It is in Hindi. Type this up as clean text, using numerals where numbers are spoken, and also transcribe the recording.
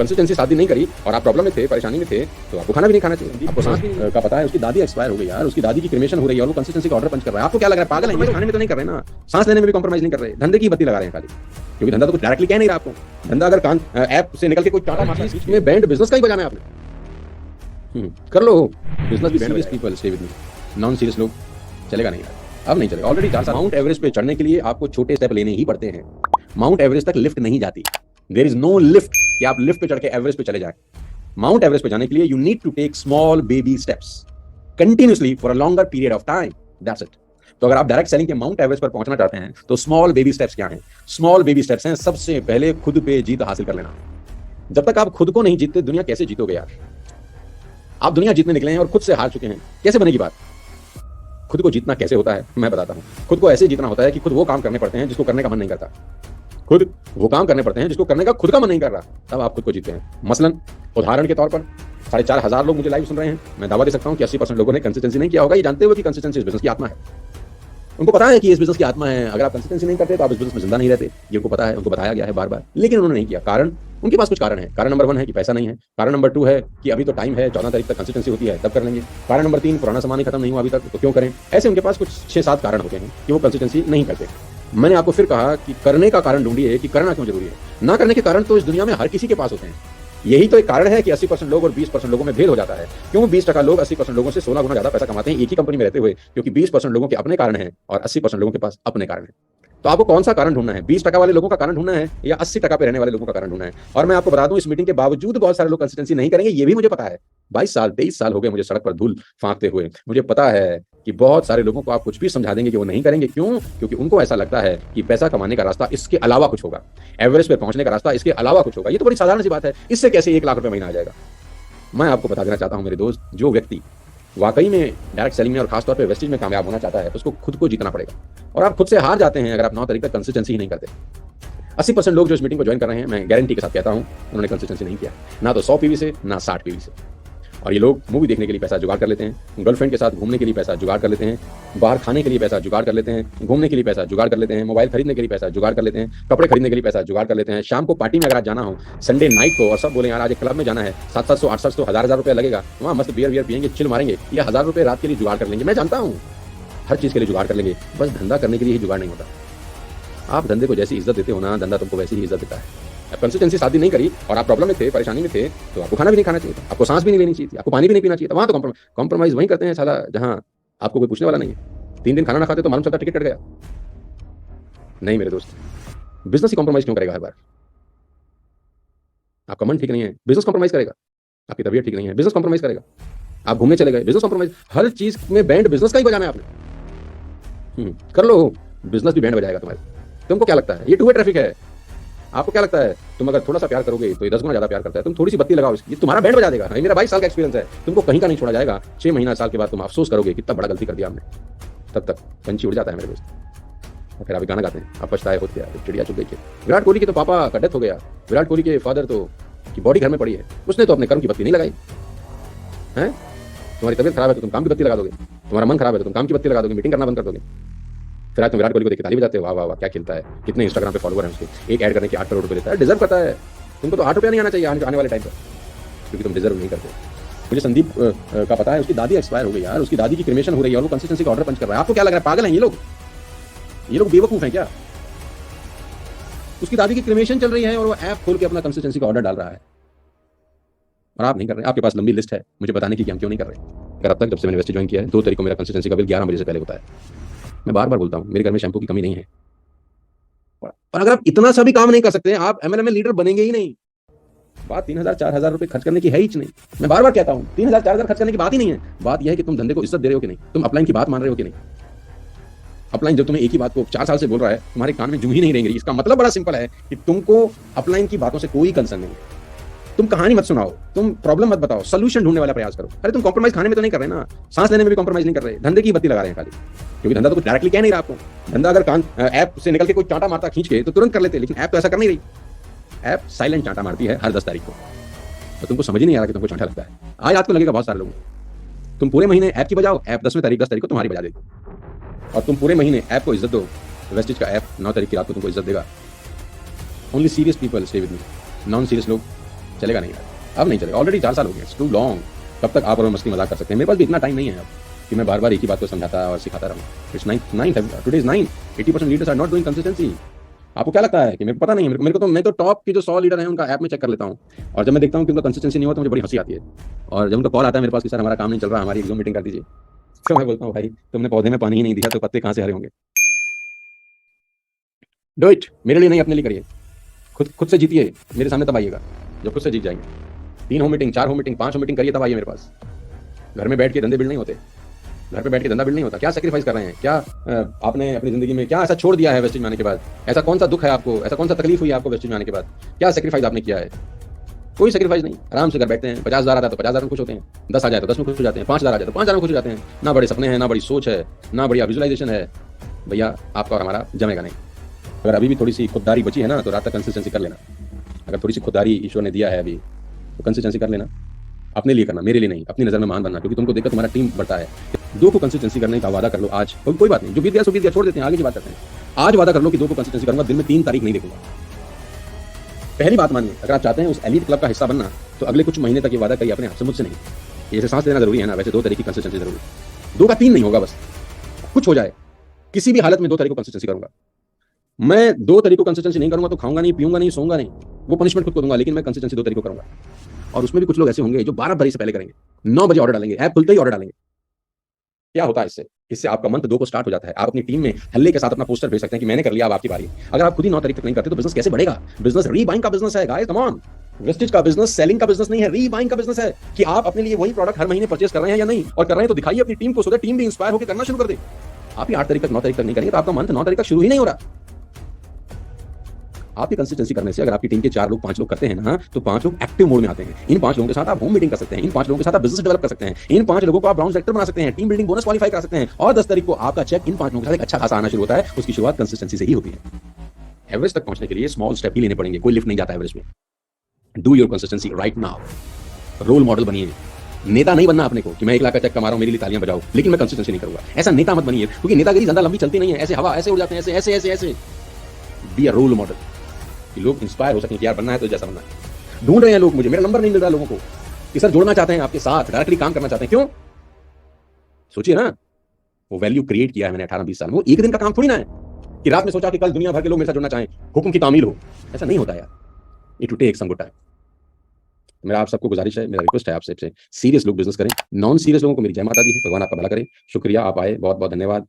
कंसिस्टेंसी शादी नहीं करी और आप प्रॉब्लम में थे, परेशानी में थे, तो आपको खाना भी नहीं खाना चाहिए। आपको सांस भी का पता है, उसकी दादी एक्सपायर हो गई यार, उसकी दादी की क्रिमेशन हो रही है और वो कंसिस्टेंसी का ऑर्डर पंच कर रहा है। आपको क्या लग रहा है पागल है? खाने में तो नहीं कर रहे ना, सांस लेने में भी कॉम्प्रोमाइज नहीं कर रहे, धंधे की बत्ती लगा रहे हैं खाली, क्योंकि धंधा तो कुछ डायरेक्टली कह नहीं रहा आपको। धंधा अगर कान ऐप से निकल के कोई टाटा मारता है में बैंड बिजनेस का ही बजाना है आपने, कर लो बिजनेस भी। Serious people stay with me, non serious लोग चलेगा नहीं यार, अब नहीं चलेगा। ऑलरेडी 4 साल। माउंट एवरेस्ट पे चढ़ने के लिए आपको छोटे स्टेप लेने ही पड़ते हैं। माउंट एवरेस्ट तक लिफ्ट नहीं जाती, देयर इज नो लिफ्ट कि आप लिफ्ट पे चढ़ के एवरेस्ट पे चले जाएं। माउंट एवरेस्ट पे जाने के लिए you need to take small baby steps continuously for a longer period of time, that's it. तो अगर आप डायरेक्ट सेलिंग के माउंट एवरेस्ट पर पहुंचना चाहते हैं तो स्मॉल बेबी स्टेप्स क्या हैं? स्मॉल बेबी स्टेप्स हैं, सबसे पहले खुद पे जीत हासिल कर लेना। जब तक आप खुद को नहीं जीतते दुनिया कैसे जीतोगे यार? आप दुनिया जीतने निकले हैं और खुद से हार चुके हैं, कैसे बनेगी बात? खुद को जीतना कैसे होता है मैं बताता हूं। खुद को ऐसे जीतना होता है कि खुद वो काम करने पड़ते हैं जिसको करने का मन नहीं करता, खुद वो काम करने पड़ते हैं जिसको करने का खुद का मन नहीं कर रहा, तब आप खुद को जीते हैं। मसलन उदाहरण के तौर पर 4,500 लोग मुझे लाइव सुन रहे हैं, मैं दावा दे सकता हूं कि 80% लोगों ने कंसिस्टेंसी नहीं किया होगा, ये जानते हुए कि कंसिस्टेंसी इस बिजनेस की आत्मा है। उनको पता है कि इस बिजनेस की आत्मा है, अगर आप कंसिस्टेंसी नहीं करते तो आप इस बिजनेस में जिंदा नहीं रहते, ये उनको पता है, उनको बताया गया है बार बार, लेकिन उन्होंने नहीं किया। कारण उनके पास कुछ कारण है। कारण नंबर 1 है कि पैसा नहीं है। कारण नंबर 2 है कि अभी तो टाइम है, 14 तारीख तक कंसिस्टेंसी होती है तब कर लेंगे। कारण नंबर 3 पुराना सामान ही खत्म नहीं हुआ अभी तक तो क्यों करें। ऐसे उनके पास कुछ 6-7 कारण होते हैं कि वो कंसिस्टेंसी नहीं करते। मैंने आपको फिर कहा कि करने का कारण ढूंढिए कि करना क्यों जरूरी है। ना करने के कारण तो इस दुनिया में हर किसी के पास होते हैं। यही तो एक कारण है कि 80% लोग और 20% लोगों में भेद हो जाता है। क्यों 20% लोग 80% लोगों से 16 गुना ज्यादा पैसा कमाते हैं एक ही कंपनी में रहते हुए? क्योंकि 20% लोगों के अपने कारण हैं और 80% लोगों के पास अपने कारण हैं। तो आपको कौन सा कारण ढूंढना है? 20% वाले लोगों का कारण ढूंढना है या 80% पे रहने वाले लोगों का कारण ढूंढना है? और मैं आपको बता दूं, इस मीटिंग के बावजूद बहुत सारे लोग कंसिस्टेंसी नहीं करेंगे, ये भी मुझे पता है। 23 साल हो गए मुझे सड़क पर धूल फांकते हुए। मुझे पता है कि बहुत सारे लोगों को आप कुछ भी समझा देंगे कि वो नहीं करेंगे। क्यों? क्योंकि उनको ऐसा लगता है कि पैसा कमाने का रास्ता इसके अलावा कुछ होगा, एवरेस्ट पे पहुंचने का रास्ता इसके अलावा कुछ होगा। ये तो बड़ी साधारण सी बात है, इससे कैसे 1 लाख रुपए महीना आ जाएगा? मैं आपको बता देना चाहता हूं मेरे दोस्त, जो व्यक्ति वाकई में डायरेक्ट सेलिंग में और खासतौर पे वेस्टेज में कामयाब होना चाहता है उसको खुद को जीतना पड़ेगा। और आप खुद से हार जाते हैं अगर आप 9 तारीख तक कंसिस्टेंसी ही नहीं करते। 80% लोग जो इस मीटिंग को ज्वाइन कर रहे हैं, मैं गारंटी के साथ कहता हूं, उन्होंने कंसिस्टेंसी नहीं किया, ना तो 100 पीवी से ना 60 पीवी से। और ये लोग मूवी देखने के लिए पैसा जुगाड़ कर लेते हैं, गर्लफ्रेंड के साथ घूमने के लिए पैसा जुगाड़ कर लेते हैं, बाहर खाने के लिए पैसा जुगाड़ कर लेते हैं, घूमने के लिए पैसा जुगाड़ कर लेते हैं, मोबाइल खरीदने के लिए पैसा जुगाड़ कर लेते हैं, कपड़े खरीदने के लिए पैसा जुगाड़ कर लेते हैं। शाम को पार्टी में अगर आज जाना हो संडे नाइट को और सब बोले यार आज क्लब में जाना है, 700 800 1000 रुपये लगेगा, वहाँ मस्त बियर पियेंगे, चिल मारेंगे, या 1000 रुपये रात के लिए जुगाड़ कर लेंगे। मैं जानता हूँ हर चीज़ के लिए जुगाड़ कर लेंगे, बस धंधा करने के लिए ही जुगाड़ नहीं होता। आप धंधे को जैसी इज्जत देते हो ना, धंधा तुमको वैसी ही इज्जत देता है। कंसिस्टेंसी शादी नहीं करी और आप प्रॉब्लम में थे, परेशानी में थे, तो आपको खाना भी नहीं खाना चाहिए था, आपको सांस भी नहीं लेनी चाहिए थी, आपको पानी भी नहीं पीना चाहिए था। वहाँ तो कॉम्प्रोमाइज वहीं करते हैं साला, जहाँ आपको कोई पूछने वाला नहीं है। 3 दिन खाना ना खाते तो मालूम चलता टिकट कट गया। नहीं मेरे दोस्त, बिजनेस ही कॉम्प्रोमाइज क्यों करेगा हर बार? आपका मन ठीक नहीं है, बिजनेस कॉम्प्रोमाइज करेगा। आपकी तबीयत ठीक नहीं है, बिजनेस कॉम्प्रोमाइज करेगा। आप घूमने चले गए, बिजनेस कॉम्प्रोमाइज। हर चीज में बैंड बिजनेस का ही बजाना है आपने। कर लो, बिजनेस भी बैंड बजाएगा तुम्हारे। तुमको क्या लगता है ये टू वे ट्रैफिक है? आपको क्या लगता है तुम अगर थोड़ा सा प्यार करोगे तो ये 10 गुना ज्यादा प्यार करता है? तुम थोड़ी सी बत्ती लगाओ इसकी, ये तुम्हारा बैंड बजा देगा। ये मेरा 22 साल का एक्सपीरियंस है, तुमको कहीं का नहीं छोड़ा जाएगा। 6 महीना साल के बाद तुम अफसोस करोगे कितना बड़ा गलती कर दिया हमने। तब तक पंछी उड़ जाता है मेरे दोस्त और फिर आप गाना गाते हैं, आप पछताए होते हैं, चिड़िया चुग गई। विराट कोहली के तो पापा का डेथ हो गया, विराट कोहली के फादर तो की बॉडी घर में पड़ी है, उसने तो अपने कर्म की बत्ती नहीं लगाई है। तुम्हारी तबियत खराब है तो तुम काम की बत्ती लगा दोगे, तुम्हारा मन खराब है तो तुम काम की बत्ती लगा दोगे, मीटिंग करना बंद कर दोगे। फिर आज तुम विराट कोहली को देख के ताली बजाते हो, वाह वाह वाह क्या खेलता है, कितने इंस्टाग्राम पे फॉलोवर हैं उसके, एक ऐड करने के 8 करोड़ रुपए देता है, डिजर्व करता है। तुमको तो 8 रुपया नहीं आना चाहिए आने वाले टाइम पर, क्योंकि तुम डिजर्व नहीं करते। मुझे संदीप का पता है, उसकी दादी एक्सपायर हो गई यार, उसकी दादी की क्रिमेशन हो रही है और वो कंसिस्टेंसी का ऑर्डर पंच कर रहा है। आपको क्या लग रहा है पागल हैं ये लोग बेवकूफ हैं क्या? उसकी दादी की क्रिमेशन चल रही है और वो ऐप खोल के अपना कंसिस्टेंसी का ऑर्डर डाल रहा है और आप नहीं कर रहे। आपके पास लंबी लिस्ट है मुझे बताने की कि हम क्यों नहीं कर रहे। अगर अब तक जब से मैंने वेस्टेज ज्वाइन किया है 2 तारीख को मेरा कंसिस्टेंसी का बिल 11 बजे से पहले होता है। मैं बार बार बोलता हूँ मेरे घर में शैम्पू की कमी नहीं है। और अगर आप इतना सा भी काम नहीं कर सकते आप एमएलएम में लीडर बनेंगे ही नहीं। बात 3,000-4,000 रुपए खर्च करने की है ही नहीं। मैं बार बार कहता हूँ 3,000-4,000 खर्च करने की बात ही नहीं है। बात यह है कि तुम धंधे को इज्जत दे रहे हो कि नहीं, तुम अपलाइन की बात मान रहे हो कि नहीं। अपलाइन जब तुम्हें एक ही बात को 4 साल से बोल रहा है तुम्हारे कान में जूं ही नहीं रहेंगी। इसका मतलब बड़ा सिंपल है कि तुमको अपलाइन की बातों से कोई कंसर्न नहीं है। तुम कहानी मत सुनाओ, तुम प्रॉब्लम मत बताओ, सोल्यूशन ढूंढने वाला प्रयास करो। अरे तुम कॉम्प्रोमाइज खाने में तो नहीं कर रहे ना, सांस लेने में भी कॉम्प्रोमाइज नहीं कर रहे, धंधे की बत्ती लगा रहे हैं खाली, क्योंकि धंधा तो कुछ डायरेक्टली कह नहीं रहा आपको। धंधा अगर कान ऐप से निकल के कोई चांटा मारता खींच के तो तुरंत कर लेते, लेकिन ऐप तो ऐसा कर नहीं रही। ऐप साइलेंट चांटा मारती है हर 10 तारीख को, तो तुमको समझ ही नहीं आ रहा कि तुमको चांटा लगता है। आज आपको लगेगा बहुत सारे लोगों को। तुम पूरे महीने ऐप की बजाओ, ऐप 10 तारीख को तुम्हारी बजा देगी। और तुम पूरे महीने ऐप को इज्जत दो, वेस्टेज का ऐप 9 तारीख की रात को तुमको इज्जत देगा। Only serious people stay with me, non serious लोग चलेगा नहीं यार, अब नहीं चलेगा, ऑलरेडी 4 साल हो गए, इट्स टू लॉन्ग। कब तक आप और मैं मस्ती मजाक कर सकते हैं? मेरे पास भी इतना टाइम नहीं है अब कि मैं बार बार एक ही बात को समझाता और सिखाता रहूँ। It's 9 today is 9 80% leaders are not doing consistency. आपको क्या लगता है कि मेरे को पता नहीं है? मेरे को तो मैं तो टॉप की जो 100 लीडर हैं उनका ऐप में चेक कर लेता हूँ, और जब मैं देखता हूँ कि उनका कंसिस्टेंसी नहीं होता तो मुझे बड़ी हंसी आती है। और जब उनका कॉल आता है मेरे पास कि सर हमारा काम नहीं चल रहा, हमारी एग्जाम मीटिंग कर दीजिए, तो मैं बोलता हूँ भाई तुमने पौधे में पानी ही नहीं दिया तो पत्ते कहाँ से हरे होंगे? डू इट, मेरे लिए नहीं अपने लिए करिए, खुद से जीतिए, मेरे सामने तब आइएगा जब खुद से जीत जाएंगे। 3 home meeting, 4 home meeting, 5 home meeting करिए तब आइए मेरे पास। घर में बैठ के धंधे बिल्ड नहीं होते, घर पे बैठ के धंधा बिल्ड नहीं होता। क्या सेक्रीफाइस कर रहे हैं? क्या आपने अपनी जिंदगी में क्या ऐसा छोड़ दिया है वेस्टेज में आने के बाद? ऐसा कौन सा दुख है आपको, ऐसा कौन सा तकलीफ हुई है आपको वेस्टेज में आने के बाद? क्या सेक्रीफाइस आपने किया है? कोई सेक्रीफाइस नहीं, आराम से घर बैठते हैं। 50,000 आता है तो 50,000 में खुश होते हैं, 10 आ जाए तो 10 में खुश हो जाते हैं, 5,000 आ जाए तो 5,000 में खुश हो जाते हैं। ना बड़े सपने हैं, ना बड़ी सोच है, ना बढ़िया विजुअलाइजेशन है, भैया आपका और हमारा जमेगा नहीं। अगर अभी भी थोड़ी सी खुददारी बची है ना तो रात तक कंसिस्टेंसी कर लेना। अगर थोड़ी सी खुददारी ईश्वर ने दिया है अभी तो कंसिस्टेंसी कर लेना, अपने लिए करना, मेरे लिए नहीं, अपनी नजर में महान बनना, क्योंकि तुमको देखकर तुम्हारा टीम बढ़ता है। 2 को कंसिस्टेंसी करने का वादा कर लो आज, कोई बात नहीं, जो बीत गया सो बीत गया, छोड़ देते हैं, आगे की बात करते हैं। आज वादा कर लो कि 2 को कंसिस्टेंसी करूंगा, दिन में 3 तारीख नहीं देखूंगा। पहली बात मानिए, अगर आप चाहते हैं उस एलीट क्लब का हिस्सा बनना तो अगले कुछ महीने तक ये वादा करिए अपने आप से, मुझसे नहीं। जैसे सांस लेना जरूरी है ना, वैसे 2 तारीख की कंसिस्टेंसी जरूरी है। 2 का 3 नहीं होगा, बस कुछ हो जाए, किसी भी हालत में 2 तारीख को कंसिस्टेंसी करूंगा। मैं 2 तारीख को कंसिस्टेंसी नहीं करूंगा तो खाऊंगा नहीं, पीऊंगा नहीं, सोऊंगा नहीं, वो पनिशमेंट खुद को दूंगा, लेकिन मैं कंसिस्टेंसी 2 तारीख को करूंगा। और उसमें भी कुछ लोग ऐसे होंगे जो 12 बजे से पहले करेंगे, 9 बजे ऑर्डर डालेंगे, ऐप खुलते ही ऑर्डर डालेंगे। क्या होता है इससे आपका मंथ 2 को स्टार्ट हो जाता है। आप अपनी टीम में हल्ले के साथ अपना पोस्टर भेज सकते हैं कि मैंने कर लिया, अब आपकी बारी। अगर आप खुद ही 9 तारीख तक नहीं करते तो बिजनेस कैसे बढ़ेगा? बिजनेस रीबाइंग का बिजनेस है गाइस, कम ऑन। वेस्टेज का बिजनेस सेलिंग का बिजनेस नहीं है, रीबाइंग का बिजनेस है कि आप अपने लिए वही प्रोडक्ट हर महीने परचेज कर रहे हैं या नहीं, और कर रहे हैं तो दिखाइए अपनी टीम को, सो दैट टीम भी इंस्पायर होकर करना शुरू कर दे। आप ही 8 तारीख तक 9 तारीख तक नहीं करेंगे तो आपका मंथ 9 तारीख तक शुरू ही नहीं हो रहा। आपकी कंसिस्टेंसी करने से अगर आपकी टीम के 4 लोग 5 लोग करते हैं ना, तो 5 लोग एक्टिव मोड में आते हैं। इन 5 लोगों के साथ आप होम मीटिंग कर सकते हैं, इन 5 लोगों के साथ आप बिजनेस डेवलप कर सकते हैं, इन 5 लोगों को आप ब्राउन सेक्टर बना सकते हैं, टीम बिल्डिंग बोनस क्वालीफाई कर सकते हैं, और 10 तारीख को आपका चेक इन 5 लोगों के साथ एक अच्छा खासा आना शुरू होता है। उसकी शुरुआत कंसिस्टेंसी से ही होती है। एवरेज तक पहुंचने के लिए स्मॉल स्टेप ही लेने पड़ेंगे, कोई लिफ्ट नहीं जाता एवरेज में। Do your consistency right now. Role model बनिए। नेता नहीं बनना अपने को कि मैं 1 लाख का चेक कमा रहा हूं, मेरे लिए तालियां बजाओ, लेकिन मैं कंसिस्टेंसी नहीं करूंगा। ऐसा नेता मत बनिए, क्योंकि नेतागिरी ज्यादा लंबी चलती नहीं है, ऐसे हवा ऐसे उड़ जाते हैं, ऐसे ऐसे ऐसे ऐसे। बी अ रोल मॉडल कि लोग इंस्पायर हो सकें कि यार बनना है तो जैसा बनना है। ढूंढ रहे हैं लोग मुझे, मेरा नंबर नहीं मिल रहा लोगों को कि सर जुड़ना चाहते हैं आपके साथ, डायरेक्टली काम करना चाहते हैं। क्यों? सोचिए ना, वो वैल्यू क्रिएट किया है मैंने 18-20 साल में। वो एक दिन का काम थोड़ी ना है कि रात में सोचा कि कल दुनिया भर के लोग मेरे साथ जुड़ना चाहें, हुक्म की तामील हो। ऐसा नहीं होता यार, it will take some good time. मेरा आप सबको गुजारिश है, मेरा रिक्वेस्ट है आपसे, सीरियस लोग बिजनेस करें, नॉन सीरियस लोगों को मेरी जय माता दी है, भगवान आपका भला करे। शुक्रिया, आप आए, बहुत बहुत धन्यवाद।